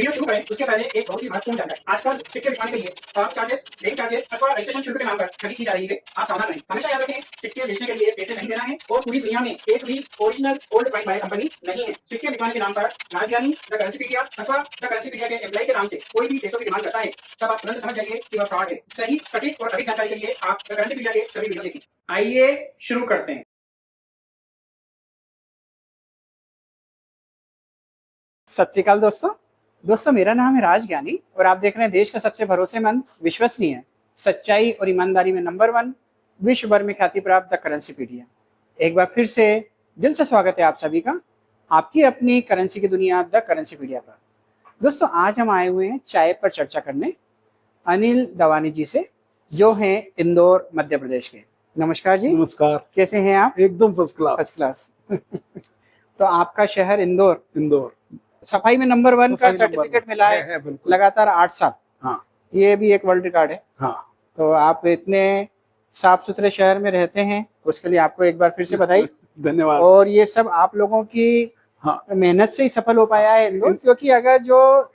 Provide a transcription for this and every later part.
Video शुरू करें उसके पहले एक बहुत ही महत्वपूर्ण जानकारी। आजकल सिक्के बिकवाने के लिए पार्क चार्जेस, बैंक चार्जेस अथवा रजिस्ट्रेशन शुल्क के नाम पर ठगी की जा रही है। आप सावधान रहें। हमेशा याद रखें, सिक्के बेचने के लिए पैसे नहीं देना है और पूरी दुनिया में एक भी original old coin buyer company नहीं है। सिक्के बिकवाने के नाम पर राजधानी, द करेंसीपीडिया अथवा द करेंसीपीडिया के एम्प्लॉय के नाम से कोई भी पैसों की डिमांड करता है, तब आप तुरंत समझ जाइए कि वह फ्रॉड है। सही, सटीक और अधिक जानकारी के लिए आप द करेंसीपीडिया के सभी वीडियो देखें। आइए शुरू करते हैं। सत श्री अकाल दोस्तों, मेरा नाम है राज ज्ञानी और आप देख रहे हैं देश का सबसे भरोसेमंद, विश्वसनीय, सच्चाई और ईमानदारी में नंबर 1, विश्व भर में ख्याति प्राप्त द करेंसीपीडिया। एक बार फिर से दिल से स्वागत है आप सभी का आपकी अपनी करेंसी की दुनिया द करेंसीपीडिया पर। दोस्तों, आज हम आए हुए हैं चाय पर चर्चा करने अनिल दवानी जी से, जो हैं इंदौर मध्य प्रदेश के। नमस्कार जी। नमस्कार। कैसे हैं आप? एकदम फर्स्ट क्लास। तो आपका शहर इंदौर सफाई में नंबर 1 का सर्टिफिकेट मिला है लगातार 8 साल। हाँ। ये भी एक वर्ल्ड रिकॉर्ड है। हाँ। तो आप इतने साफ सुथरे शहर में रहते हैं, उसके लिए आपको एक बार फिर से बधाई। धन्यवाद। और ये सब आप लोगों की मेहनत से ही सफल हो पाया है इंदौर, क्योंकि अगर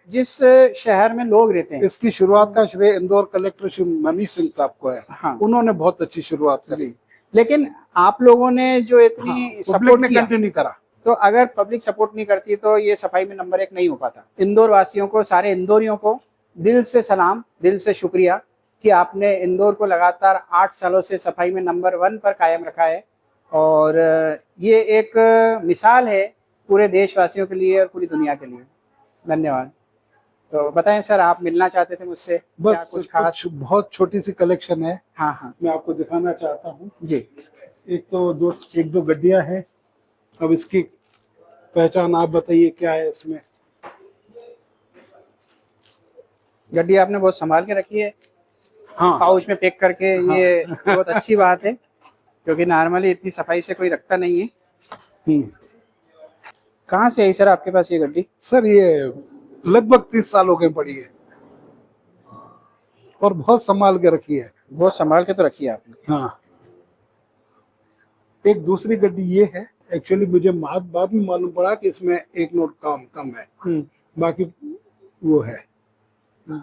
जिस शहर में लोग रहते हैं, इसकी शुरुआत का श्रेय इंदौर कलेक्टर श्री मनीष सिंह साहब को है। हाँ। उन्होंने बहुत अच्छी शुरुआत करी, लेकिन आप लोगों ने जो इतनी सपोर्ट किया, कंटिन्यू करा, तो अगर पब्लिक सपोर्ट नहीं करती तो ये सफाई में नंबर 1 नहीं हो पाता। इंदौर वासियों को, सारे इंदौरियों को दिल से सलाम, दिल से शुक्रिया कि आपने इंदौर को लगातार 8 सालों से सफाई में नंबर 1 पर कायम रखा है। और ये एक मिसाल है पूरे देशवासियों के लिए और पूरी दुनिया के लिए। धन्यवाद। तो बताएं सर, आप मिलना चाहते थे मुझसे? बस कुछ खास? बहुत छोटी सी कलेक्शन है। हाँ, मैं आपको दिखाना चाहता हूँ जी। एक दो गड्डियां हैं। अब इसकी पहचान आप बताइए, क्या है इसमें? गड्डी आपने बहुत संभाल के रखी है। हाँ। पाउच में पैक करके। हाँ। ये बहुत अच्छी बात है, क्योंकि नॉर्मली इतनी सफाई से कोई रखता नहीं है। कहाँ से आई सर आपके पास ये गड्डी? सर, ये लगभग 30 साल हो गए पड़ी है और बहुत संभाल के रखी है। बहुत संभाल के तो रखी है आपने। हाँ। एक दूसरी गड्डी ये है। एक्चुअली मुझे बाद में मालूम पड़ा कि इसमें एक नोट कम है। बाकी वो है।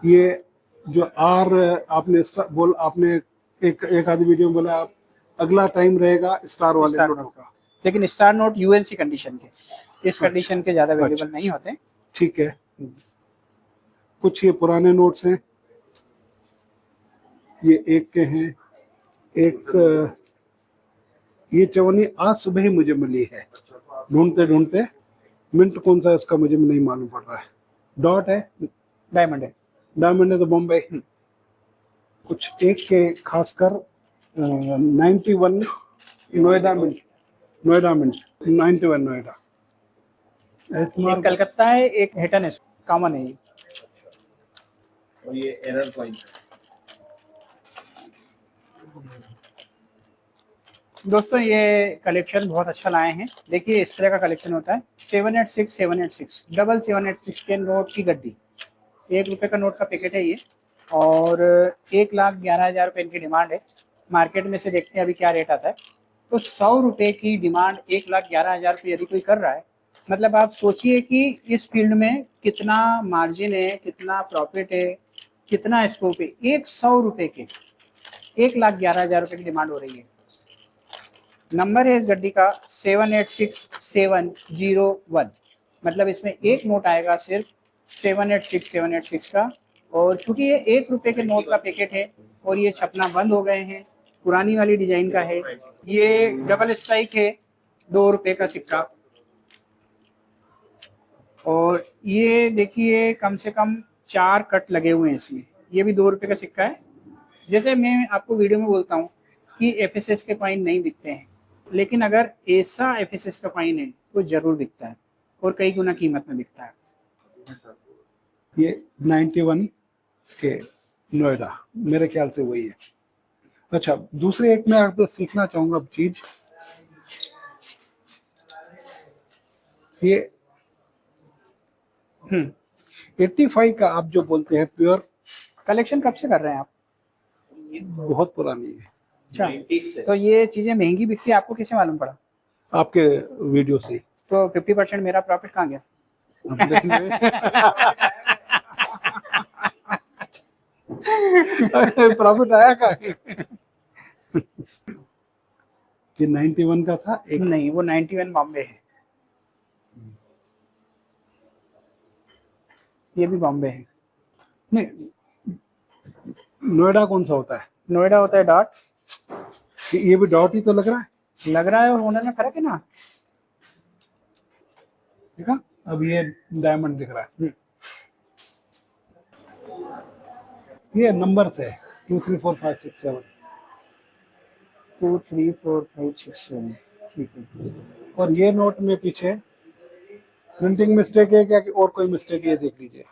ये जो आपने एक आधी वीडियो में बोला, आप अगला टाइम रहेगा स्टार वाले नोटों का। लेकिन स्टार नोट यूएनसी कंडीशन के, इस कंडीशन के ज्यादा अवेलेबल नहीं होते। ठीक है। कुछ ये पुराने नोट्स हैं, ये एक के हैं। एक ये चवन्नी आज सुबह ही मुझे मिली है, ढूंढते मिंट कौन सा इसका मुझे नहीं मालूम पड़ रहा है। डॉट है, डायमंड है तो बॉम्बे। कुछ एक के खासकर 91 नोएडा मिंट 91 नोएडा। एक कलकत्ता है, एक हेटन है, कॉमन है ये। और ये एरर पॉइंट। दोस्तों, ये कलेक्शन बहुत अच्छा लाए हैं। देखिए, इस तरह का कलेक्शन होता है। 786 डबल 786 के नोट की गड्डी। 1 रुपये का नोट का पैकेट है ये, और 1,11,000 रुपये इनकी डिमांड है। मार्केट में से देखते हैं अभी क्या रेट आता है। तो 100 रुपये की डिमांड 1,11,000 रुपये यदि कोई कर रहा है, मतलब आप सोचिए कि इस फील्ड में कितना मार्जिन है, कितना प्रॉफिट है, कितना स्कोप है। 100 रुपये के 1,11,000 रुपये की डिमांड हो रही है। नंबर है इस गड्डी का 786701, मतलब इसमें एक नोट आएगा सिर्फ 786786 का। और चूंकि ये 1 रुपये के नोट का पैकेट है और ये छपना बंद हो गए हैं, पुरानी वाली डिजाइन का है। ये डबल स्ट्राइक है, 2 रुपये का सिक्का। और ये देखिए, कम से कम 4 कट लगे हुए हैं इसमें। ये भी 2 रुपये का सिक्का है। जैसे मैं आपको वीडियो में बोलता हूँ कि एफएसएस के कॉइन नहीं बिकते हैं, लेकिन अगर ऐसा एफएसएस का कॉइन है तो जरूर बिकता है और कई गुना कीमत में बिकता है। ये 91 के नोएडा, मेरे ख्याल से वही है। अच्छा, दूसरे एक मैं आपसे सीखना चाहूंगा अब चीज। ये 85 का आप जो बोलते हैं प्योर कलेक्शन कब से कर रहे हैं आप? बहुत पुरानी है। अच्छा, तो ये चीजें महंगी बिकती है, आपको कैसे मालूम पड़ा? आपके वीडियो से। तो 50% मेरा प्रॉफिट कहाँ गया? प्रॉफिट आया का? ये 91 का था एक। नहीं, वो 91 बॉम्बे है, ये भी बॉम्बे है। नहीं, नोएडा कौन सा होता है? नोएडा होता है डॉट। ये भी डॉट ही तो लग रहा है। लग रहा है और होनर में फर्क है ना, देखा? अब ये डायमंड दिख रहा है। ये नंबर से 2 3 4 5 6 7। 2 3 4 5 6 7, ठीक है। और ये नोट में पीछे प्रिंटिंग मिस्टेक है क्या कि और कोई मिस्टेक है, ये देख लीजिए।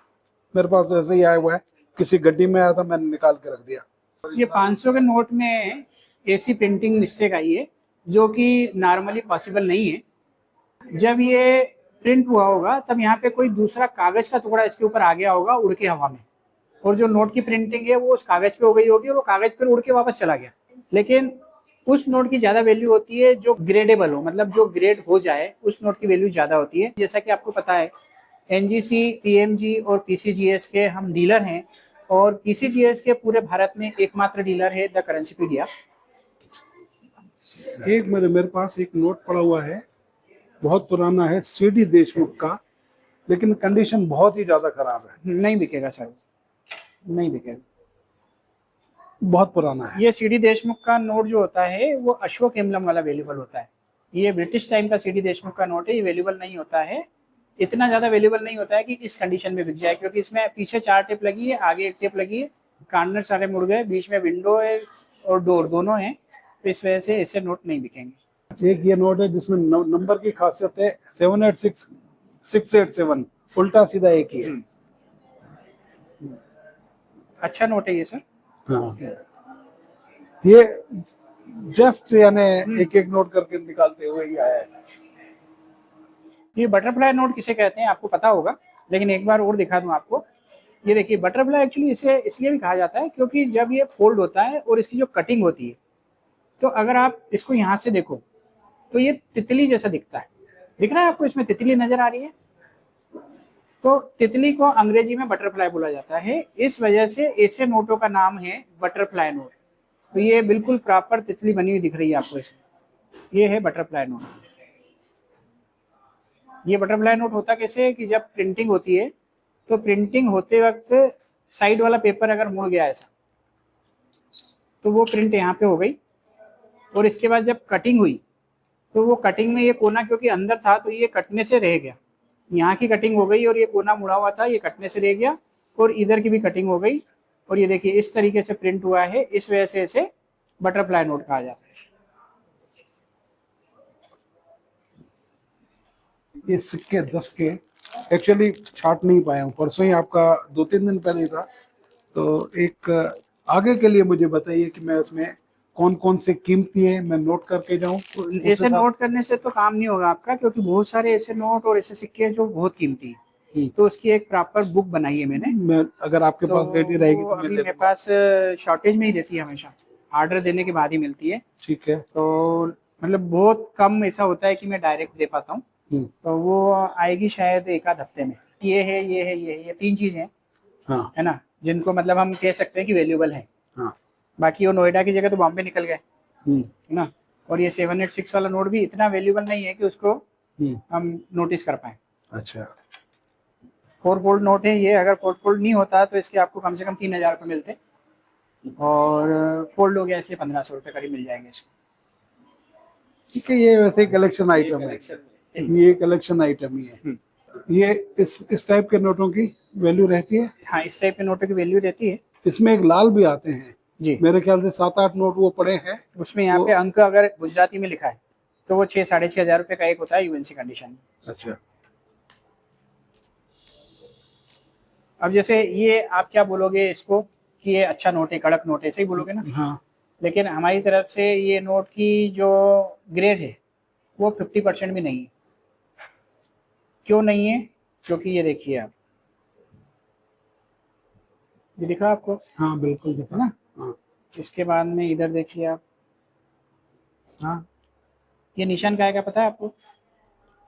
मेरे पास तो ऐसे ही आया हुआ है, किसी गड्डी में आया था, मैंने निकाल के रख दिया। ये 500 के नोट में ऐसी प्रिंटिंग मिस्टेक आई है जो कि नॉर्मली पॉसिबल नहीं है। जब ये प्रिंट हुआ होगा तब यहाँ पे कोई दूसरा कागज का टुकड़ा इसके ऊपर आ गया होगा उड़ के हवा में, और जो नोट की प्रिंटिंग है वो उस कागज पे हो गई होगी और वो कागज पर उड़ के वापस चला गया। लेकिन उस नोट की ज्यादा वैल्यू होती है जो ग्रेडेबल हो, मतलब जो ग्रेड हो जाए उस नोट की वैल्यू ज्यादा होती है। जैसा कि आपको पता है एनजीसी, पीएमजी और पीसीजीएस के हम डीलर हैं, और पीसीजीएस के पूरे भारत में एकमात्र डीलर है द करेंसीपीडिया। एक मेरे पास एक नोट पड़ा हुआ है, बहुत पुराना है, सीडी देशमुख का, लेकिन कंडीशन बहुत ही ज्यादा खराब है। नहीं बिकेगा सर, नहीं बिकेगा। बहुत पुराना है। ये सीडी देशमुख का नोट जो होता है वो अशोक एम्बलम वाला वैल्यूबल होता है। ये ब्रिटिश टाइम का सीडी देशमुख का नोट है, ये वैल्यूबल नहीं होता है, इतना ज्यादा वैल्यूबल नहीं होता है कि इस कंडीशन में बिक जाए, क्योंकि इसमें पीछे 4 टेप लगी है, आगे 1 टेप लगी है, कार्नर सारे मुड़ गए, बीच में विंडो है और डोर दोनों हैं, तो इस वजह से ऐसे नोट नहीं बिकेंगे। एक ये नोट है जिसमें नंबर की खासियत है 786 687, उल्टा सीधा एक ही है। अच्छा नोट है ये सर। हाँ। ये जस्ट यानी एक एक नोट करके निकालते हुए ही आया है। ये बटरफ्लाई नोट किसे कहते हैं आपको पता होगा, लेकिन एक बार और दिखा दूं आपको। ये देखिए बटरफ्लाई एक्चुअली इसे इसलिए भी कहा जाता है क्योंकि जब ये फोल्ड होता है और इसकी जो कटिंग होती है, तो अगर आप इसको यहाँ से देखो तो ये तितली जैसा दिखता है। दिख रहा है आपको, इसमें तितली नजर आ रही है, तो तितली को अंग्रेजी में बटरफ्लाई बोला जाता है, इस वजह से ऐसे नोटों का नाम है बटरफ्लाई नोट। तो ये बिल्कुल प्रॉपर तितली बनी हुई दिख रही है आपको इसमें, ये है बटरफ्लाई नोट। ये बटरफ्लाई नोट होता कैसे है कि जब प्रिंटिंग होती है तो प्रिंटिंग होते वक्त साइड वाला पेपर अगर मुड़ गया ऐसा, तो वो प्रिंट यहाँ पे हो गई, और इसके बाद जब कटिंग हुई तो वो कटिंग में ये कोना क्योंकि अंदर था तो ये कटने से रह गया, यहाँ की कटिंग हो गई और ये कोना मुड़ा हुआ था, ये कटने से रह गया, और इधर की भी कटिंग हो गई, और ये देखिए इस तरीके से प्रिंट हुआ है, इस वजह से इसे बटरफ्लाई नोट कहा जाता है। ये सिक्के 10 के एक्चुअली छाट नहीं पाया हूँ, परसों ही आपका 2-3 दिन पहले था, तो एक आगे के लिए मुझे बताइए कि मैं उसमें कौन कौन से कीमती है, मैं नोट करके जाऊं। ऐसे नोट करने से तो काम नहीं होगा आपका, क्योंकि बहुत सारे ऐसे नोट और ऐसे सिक्के हैं जो बहुत कीमती है, तो उसकी एक प्रॉपर बुक बनाई है मैंने। मैं अगर आपके तो पास रेडी रहेगी तो अभी मैं ले मेरे लूंगा। पास शॉर्टेज में ही रहती है, हमेशा ऑर्डर देने के बाद ही मिलती है, ठीक है। तो मतलब बहुत कम ऐसा होता है कि मैं डायरेक्ट दे पाता हूँ, तो वो आएगी शायद 1-आध हफ्ते में। ये है, ये है, ये 3 चीजें हाँ है ना, जिनको मतलब हम कह सकते हैं कि वैल्यूएबल है। हाँ। बाकी वो नोएडा की जगह तो बॉम्बे निकल गए, हम्म, है ना। और ये 786 वाला नोट भी इतना वैल्यूएबल नहीं है कि उसको हम नोटिस कर पाए। अच्छा। 4 फोल्ड नोट है ये, अगर 4 फोल्ड नहीं होता तो इसके आपको कम से कम 3000 रुपये मिलते, और फोल्ड हो गया इसलिए 1500 रुपये करीब मिल जाएंगे इसको। ठीक है, ये वैसे कलेक्शन आइटम है, ये कलेक्शन आइटम ही है। ये इस टाइप के नोटों की वैल्यू रहती है। हाँ, इस टाइप के नोटों की वैल्यू रहती है इसमें एक लाल भी आते हैं जी। मेरे ख्याल से 7-8 नोट वो पड़े हैं। उसमें यहाँ पे अंक अगर गुजराती में लिखा है तो वो 6-6.5 हजार रुपये का एक होता है यूएनसी कंडीशन। अच्छा। अब जैसे ये आप क्या बोलोगे इसको कि ये अच्छा नोट है, कड़क नोट है, ऐसे ही बोलोगे ना। हाँ। लेकिन हमारी तरफ से ये नोट की जो ग्रेड है वो 50% भी नहीं है। क्यों नहीं है? क्योंकि ये देखिए आप, ये दिखा आपको? हाँ बिल्कुल है ना। हाँ इसके बाद में इधर देखिए आप, हाँ। ये निशान क्या है क्या पता है आपको?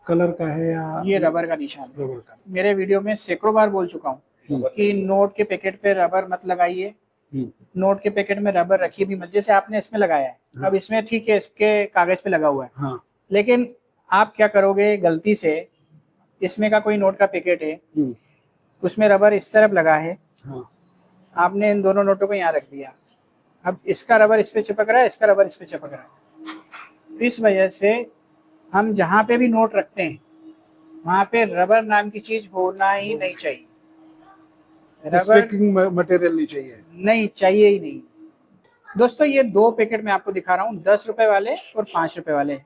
कलर का है या ये रबर का निशान है। रबर का? मेरे वीडियो में सैकड़ों बार बोल चुका हूँ कि नोट के पैकेट पे रबर मत लगाइए, नोट के पैकेट में रबर रखी भी मत, जैसे आपने इसमें लगाया है, अब इसमें ठीक है इसके कागज पे लगा हुआ है, हाँ लेकिन आप क्या करोगे, गलती से इसमें का कोई नोट का पैकेट है, उसमें रबर इस तरफ लगा है, हाँ आपने इन दोनों नोटों को यहाँ रख दिया, अब इसका रबर इस पे चिपक रहा है, इसका रबर इस पे चिपक रहा है। इस वजह से हम जहाँ पे भी नोट रखते हैं वहाँ पे रबर नाम की चीज होना ही नहीं चाहिए, रबर स्टिकिंग मटेरियल नहीं चाहिए। नहीं चाहिए ही नहीं। दोस्तों ये दो पैकेट मैं आपको दिखा रहा हूँ, 10 रुपए वाले और 5 रुपए वाले।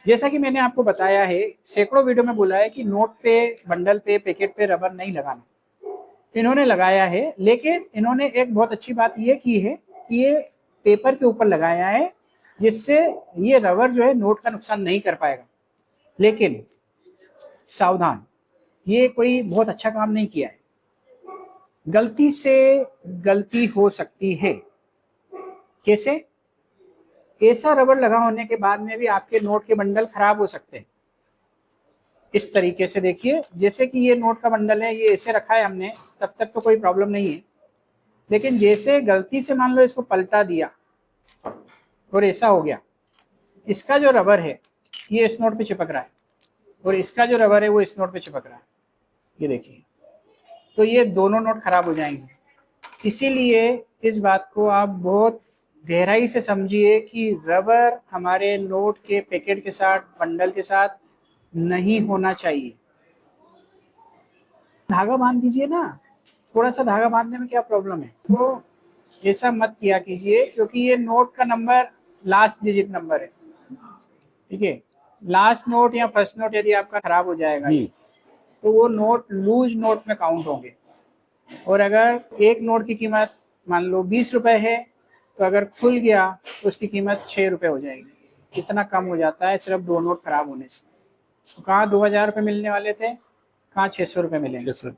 जैसा कि मैंने आपको बताया है, सैकड़ों वीडियो में बोला है कि नोट पे, बंडल पे, पैकेट पे रबर नहीं लगाना, इन्होंने लगाया है, लेकिन इन्होंने एक बहुत अच्छी बात ये की है कि ये पेपर के ऊपर लगाया है, जिससे ये रबर जो है नोट का नुकसान नहीं कर पाएगा। लेकिन सावधान, ये कोई बहुत अच्छा काम नहीं किया है, गलती से गलती हो सकती है। कैसे? ऐसा रबर लगा होने के बाद में भी आपके नोट के बंडल खराब हो सकते हैं। इस तरीके से देखिए, जैसे कि ये नोट का बंडल है, ये ऐसे रखा है हमने, तब तक तो कोई प्रॉब्लम नहीं है, लेकिन जैसे गलती से मान लो इसको पलटा दिया और ऐसा हो गया, इसका जो रबर है ये इस नोट पे चिपक रहा है और इसका जो रबर है वो इस नोट पे चिपक रहा है, ये देखिए, तो ये दोनों नोट खराब हो जाएंगे। इसीलिए इस बात को आप बहुत गहराई से समझिए कि रबर हमारे नोट के पैकेट के साथ, बंडल के साथ नहीं होना चाहिए। धागा बांध दीजिए ना, थोड़ा सा धागा बांधने में क्या प्रॉब्लम है, तो ऐसा मत किया कीजिए, क्योंकि ये नोट का नंबर लास्ट डिजिट नंबर है, ठीक है। लास्ट नोट या फर्स्ट नोट यदि आपका खराब हो जाएगा तो वो नोट लूज नोट में काउंट होंगे, और अगर एक नोट की कीमत मान लो 20 रुपए है, तो अगर खुल गया तो उसकी कीमत 6 रुपए हो जाएगी। कितना कम हो जाता है सिर्फ दो नोट खराब होने से। तो कहाँ 2000 रुपये मिलने वाले थे, कहाँ 600 रुपये मिलेंगे, तो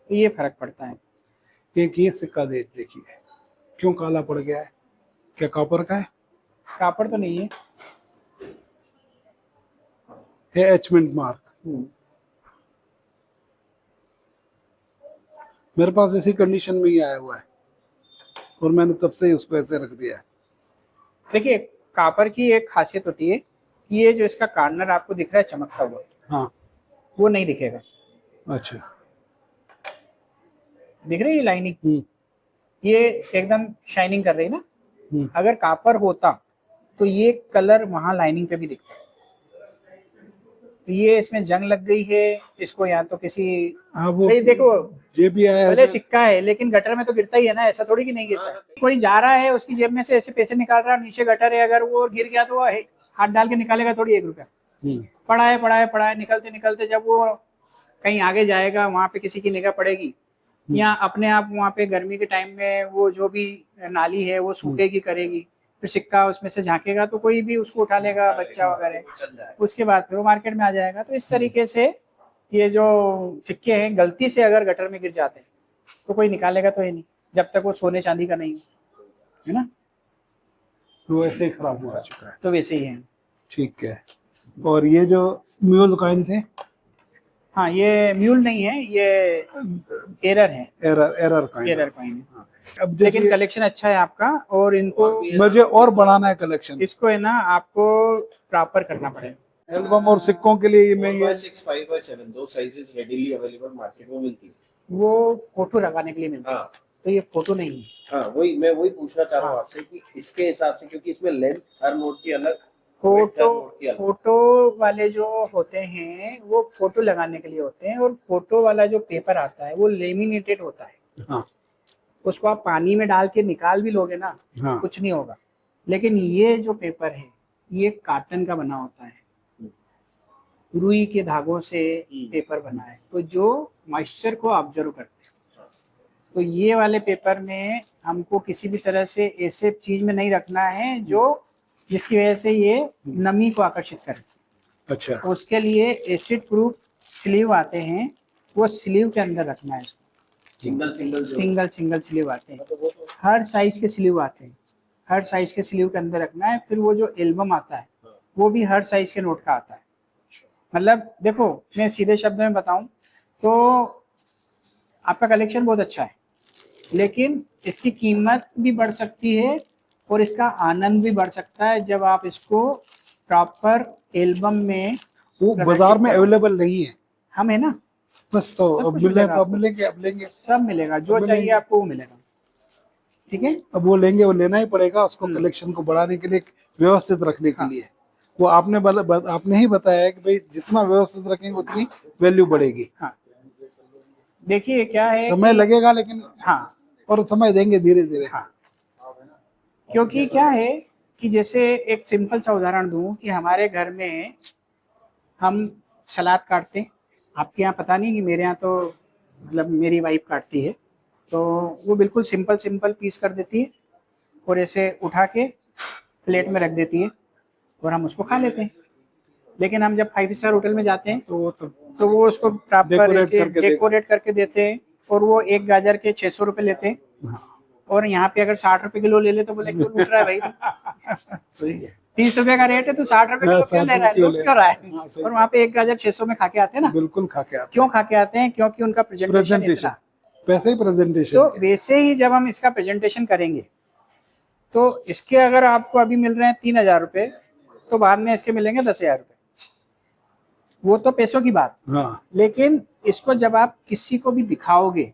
ये फर्क पड़ता है। एक ये सिक्का देखिए, क्यों काला पड़ गया है, क्या कॉपर का है? कापड़ तो नहीं है, एचमेंट मार्क। मेरे पास इसी कंडीशन में ही आया हुआ है और मैंने तब से ही उसको ऐसे रख दिया है। देखिए कापर की एक खासियत होती है कि ये जो इसका कार्नर आपको दिख रहा है चमकता हुआ, हाँ वो नहीं दिखेगा। अच्छा, दिख रही है लाइनिंग, ये एकदम शाइनिंग कर रही है ना। अगर कापर होता तो ये कलर वहां लाइनिंग पे भी दिखता है। तो ये इसमें जंग लग गई है, इसको या तो किसी, वो भाई देखो जेब भी आया भले है, सिक्का है लेकिन गटर में तो गिरता ही है ना, ऐसा थोड़ी कि नहीं गिरता है। कोई जा रहा है उसकी जेब में से ऐसे पैसे निकाल रहा है, नीचे गटर है, अगर वो गिर गया तो वो हाथ डाल के निकालेगा थोड़ी 1 रुपया। पड़ा है, निकलते निकलते जब वो कहीं आगे जाएगा वहां पे किसी की निगाह पड़ेगी, या अपने आप वहां पे गर्मी के टाइम में वो जो भी नाली है वो सूखेगी करेगी, फिर सिक्का उसमें से झांकेगा तो कोई भी उसको उठा लेगा, बच्चा वगैरह, उसके बाद फिर वो मार्केट में आ जाएगा। तो इस तरीके से ये जो सिक्के हैं गलती से अगर गटर में गिर जाते हैं तो कोई निकालेगा तो है नहीं, जब तक वो सोने चांदी का नहीं है ना, तो ऐसे ही खराब हुआ चुका है। तो वैसे ही है। ठीक है, और ये जो म्यूल कॉइन थे, हाँ ये म्यूल नहीं है, ये एरर है, एरर कॉइन। एरर कॉइन है। अब लेकिन कलेक्शन अच्छा है आपका, और इनको मुझे और बढ़ाना है कलेक्शन, इसको है ना आपको प्रॉपर करना पड़ेगा। एल्बम और सिक्कों के लिए मैं ये 6 5/7 दो साइजेस रेडीली अवेलेबल मार्केट में मिलती है। वो फोटो लगाने के लिए मिलता है, हाँ तो ये फोटो नहीं है। हाँ, मैं वही पूछना चाह रहा हूँ आपसे कि इसके हिसाब से, क्योंकि इसमें लेंथ हर नोट की अलग, फोटो वाले जो होते हैं वो फोटो लगाने के लिए होते हैं, और फोटो वाला जो पेपर आता है वो लेमिनेटेड होता है। हाँ उसको आप पानी में डाल के निकाल भी लोगे ना, हाँ कुछ नहीं होगा। लेकिन ये जो पेपर है ये काटन का बना होता है, रुई के धागों से पेपर बना है, तो जो मॉइस्चर को ऑब्जर्व करते हैं। तो ये वाले पेपर में हमको किसी भी तरह से ऐसे चीज में नहीं रखना है जो जिसकी वजह से ये नमी को आकर्षित करे। अच्छा, तो उसके लिए एसिड प्रूफ स्लीव आते हैं, वो स्लीव के अंदर रखना है इसको। सिंगल स्लीव आते हैं, हर साइज के स्लीव आते हैं, हर साइज के स्लीव के अंदर रखना है। फिर वो जो एल्बम आता है वो भी हर साइज के नोट का आता है। मतलब देखो मैं सीधे शब्द में बताऊं तो आपका कलेक्शन बहुत अच्छा है, लेकिन इसकी कीमत भी बढ़ सकती है और इसका आनंद भी बढ़ सकता है जब आप इसको प्रॉपर एल्बम में वो प्रदर्शित बाजार में करो। अवेलेबल नहीं है, हम है ना, बस तो सब अब कुछ मिले मिलेगा तो अब आपको। मिलेंगे, अब लेंगे। सब मिलेगा, जो अब चाहिए मिलेंगे। आपको वो मिलेगा। ठीक है, अब वो लेंगे, वो लेना ही पड़ेगा उसको, कलेक्शन को बढ़ाने के लिए, व्यवस्थित रखने के हाँ। लिए। वो आपने ही बताया है कि भाई जितना व्यवस्थित रखेंगे उतनी वैल्यू बढ़ेगी। हाँ। देखिए क्या है समय कि लगेगा लेकिन, हाँ और समय देंगे धीरे धीरे। हाँ, क्योंकि क्या है कि जैसे एक सिंपल सा उदाहरण दूं कि हमारे घर में हम सलाद काटते हैं, आपके यहाँ पता नहीं, कि मेरे यहाँ तो मतलब मेरी वाइफ काटती है, तो वो बिल्कुल सिंपल सिंपल पीस कर देती है और ऐसे उठा के प्लेट में रख देती है और हम उसको खा लेते हैं। लेकिन हम जब 5 स्टार होटल में जाते हैं तो वो उसको प्रॉपर डेकोरेट ऐसे करके डेकोरेट करके देते हैं और वो एक गाजर के 600 रुपये लेते हैं। और यहाँ पे अगर 60 रुपए किलो ले ले तो बोले क्यों लूट रहा है भाई तू? सही है। 30 रुपए का रेट है, तू 60 रुपए किलो क्यों ले रहा है, लूट क्यों रहा है? हाँ, सही और वहाँ पे एक गाजर 600 में खा के आते हैं ना। बिल्कुल खा के आते क्यों खा के आते हैं? क्योंकि उनका प्रेजेंटेशन प्रेजेंटेशन, इतना। पैसे ही प्रेजेंटेशन तो वैसे ही जब हम इसका प्रेजेंटेशन करेंगे तो इसके अगर आपको अभी मिल रहे हैं 3,000 रुपए, तो बाद में इसके मिलेंगे 10,000 रुपए। वो तो पैसों की बात। हाँ। लेकिन इसको जब आप किसी को भी दिखाओगे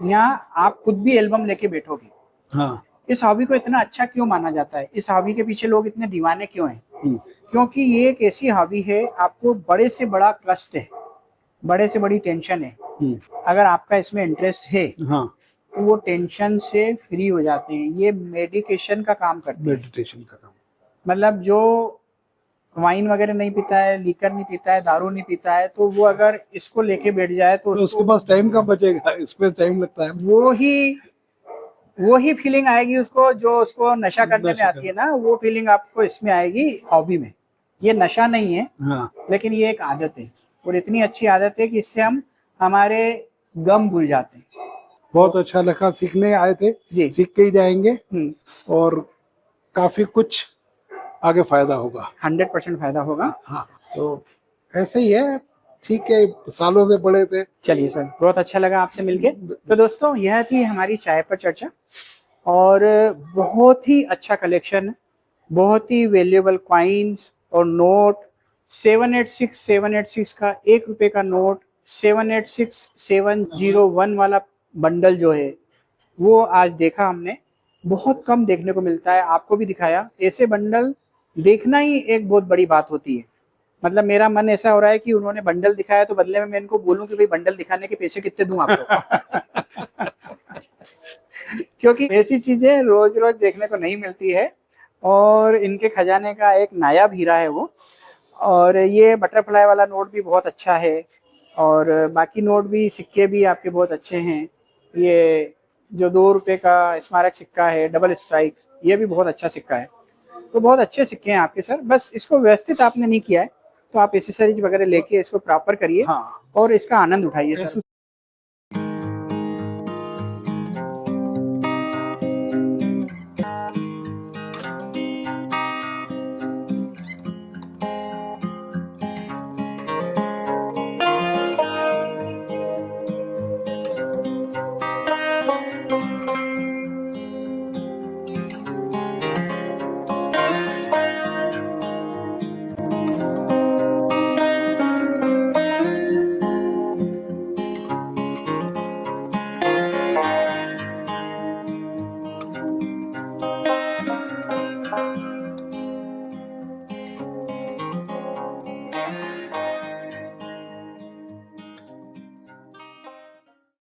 या आप खुद भी एल्बम लेके बैठोगे, हाँ। इस हॉबी को इतना अच्छा क्यों माना जाता है, इस हॉबी के पीछे लोग इतने दीवाने क्यों हैं? क्योंकि ये एक ऐसी हॉबी है, आपको बड़े से बड़ा कष्ट है, बड़े से बड़ी टेंशन है, अगर आपका इसमें इंटरेस्ट है हाँ। तो वो टेंशन से फ्री हो जाते हैं। ये मेडिकेशन का काम करते हैं। मेडिटेशन का काम। मतलब जो वाइन वगैरह नहीं पीता है, लीकर नहीं पीता है, दारू नहीं पीता है, तो वो अगर इसको लेके बैठ जाए तो तो उसके पास टाइम कब बचेगा, इस पे टाइम लगता है। वो ही फीलिंग आएगी उसको जो उसको नशा करने में आती है ना, वो फीलिंग आपको इसमें आएगी हॉबी में। ये नशा नहीं है, हाँ। लेकिन ये एक आदत है और इतनी अच्छी आदत है कि इससे हम हमारे गम भूल जाते हैं। बहुत अच्छा लगा, सीखने आए थे जी। सीख के ही जाएंगे और काफी कुछ आगे फायदा होगा। 100% फायदा होगा। हाँ, तो ऐसे ही है, ठीक है, सालों से पढ़े थे। चलिए सर, बहुत अच्छा लगा आपसे मिलके। तो दोस्तों यह थी हमारी चाय पर चर्चा और बहुत ही अच्छा कलेक्शन, बहुत ही वैल्यूएबल कॉइन्स और नोट। 786 का 1 रुपए का नोट, 786701 वाला बंडल जो है वो आज देखा हमने, बहुत कम देखने को मिलता है। आपको भी दिखाया, ऐसे बंडल देखना ही एक बहुत बड़ी बात होती है। मतलब मेरा मन ऐसा हो रहा है कि उन्होंने बंडल दिखाया तो बदले में मैं इनको बोलूं कि भाई बंडल दिखाने के पैसे कितने दूं आपको। क्योंकि ऐसी चीजें रोज रोज देखने को नहीं मिलती है और इनके खजाने का एक नायाब हीरा है वो। और ये बटरफ्लाई वाला नोट भी बहुत अच्छा है और बाकी नोट भी, सिक्के भी आपके बहुत अच्छे हैं। ये जो 2 रुपए का स्मारक सिक्का है, डबल स्ट्राइक, ये भी बहुत अच्छा सिक्का है। तो बहुत अच्छे सिक्के हैं आपके सर, बस इसको व्यवस्थित आपने नहीं किया है, तो आप एसेसरीज वगैरह लेके इसको प्रॉपर करिए और इसका आनंद उठाइए सर।